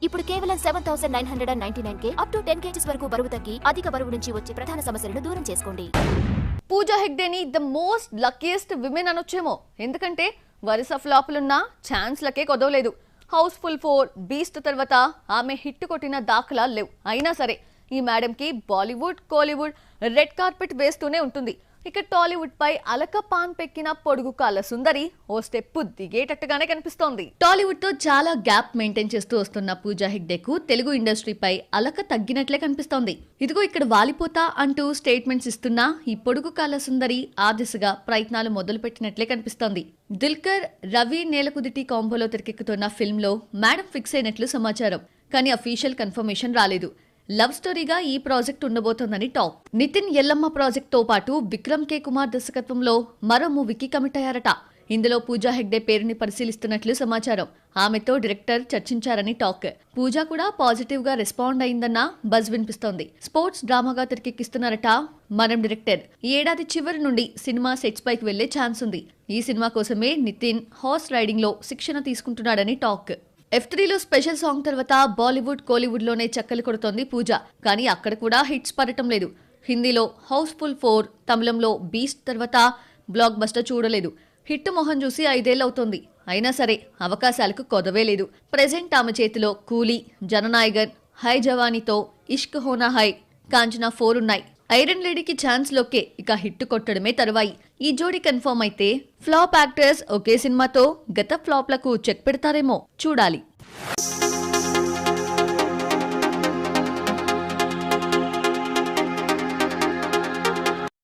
ఇప్పుడు కేవలం 7,999 up to 10 kgs వరకు బరువు తగ్గి అధిక బరువు నుంచి వచ్చే ప్రధాన సమస్యలను దూరం చేసుకోండి. పూజా హెగ్డేని ద మోస్ట్ లక్కీయెస్ట్ విమెన్ అనొచ్చేమో. ఎందుకంటే వరుస ఫ్లాపులున్నా ఛాన్స్లకే కొదవలేదు. హౌస్ఫుల్ 4, బీస్ట్ తర్వాత ఆమె హిట్ కొట్టిన దాఖలా లేవు. అయినా సరే ఈ మేడంకి బాలీవుడ్, కోలీవుడ్ రెడ్ కార్పెట్ వేస్తూనే ఉంటుంది. ఇక టాలీవుడ్ పై అలక పాన్ పెక్కిన పొడుగు కాళ్ళ సుందరి ఓ స్టెప్ దిగేటట్టుగానే కనిపిస్తోంది. టాలీవుడ్ తో చాలా గ్యాప్ మెయింటైన్ చేస్తూ వస్తున్న పూజా హెగ్డేకు తెలుగు ఇండస్ట్రీపై అలక తగ్గినట్లే కనిపిస్తోంది. ఇదిగో ఇక్కడ వాలిపోతా అంటూ స్టేట్మెంట్స్ ఇస్తున్న ఈ పొడుగు కాళ్ళ సుందరి ఆ దిశగా ప్రయత్నాలు మొదలుపెట్టినట్లే కనిపిస్తోంది. దిల్కర్, రవి నేలకుదిటి కాంబోలో తెరకెక్కుతున్న ఫిల్మ్ లో మేడం ఫిక్స్ అయినట్లు సమాచారం. కానీ అఫీషియల్ కన్ఫర్మేషన్ రాలేదు. లవ్ స్టోరీగా ఈ ప్రాజెక్ట్ ఉండబోతోందని టాక్. నితిన్ ఎల్లమ్మ ప్రాజెక్ట్ తో పాటు విక్రమ్ కే కుమార్ దర్శకత్వంలో మరో మూవీకి కమిట్ అయ్యారట. ఇందులో పూజా హెగ్డే పేరుని పరిశీలిస్తున్నట్లు సమాచారం. ఆమెతో డైరెక్టర్ చర్చించారని టాక్. పూజా కూడా పాజిటివ్ గా రెస్పాండ్ అయిందన్న బజ్ వినిపిస్తోంది. స్పోర్ట్స్ డ్రామాగా తెరకెక్కిస్తున్నారట మనం డైరెక్టర్. ఈ ఏడాది చివరి నుండి సినిమా సెట్స్ పైకి వెళ్లే ఛాన్స్ ఉంది. ఈ సినిమా కోసమే నితిన్ హార్స్ రైడింగ్ లో శిక్షణ తీసుకుంటున్నాడని టాక్. F3లో స్పెషల్ సాంగ్ తర్వాత బాలీవుడ్, కోలీవుడ్ లోనే చక్కలు కొడుతోంది పూజ. కానీ అక్కడ కూడా హిట్స్ పడటం లేదు. హిందీలో హౌస్ఫుల్ 4, తమిళంలో బీస్ట్ తర్వాత బ్లాక్ బస్టర్ చూడలేదు. హిట్ మొహం చూసి 5 ఏళ్లవుతోంది. అయినా సరే అవకాశాలకు కొదవే లేదు. ప్రెజెంట్ ఆమె చేతిలో కూలీ, జననాయగన్, హై జవానీతో ఇష్క్ హోనా హై, కాంచనా 4 ఉన్నాయి. ఐరన్ లేడీకి ఛాన్స్ లోకే ఇక హిట్ కొట్టడమే తరువాయి. ఈ జోడీ కన్ఫర్మ్ అయితే ఫ్లాప్ యాక్టర్స్ ఒకే సినిమాతో గత ఫ్లాప్లకు చెక్ పెడతారేమో చూడాలి.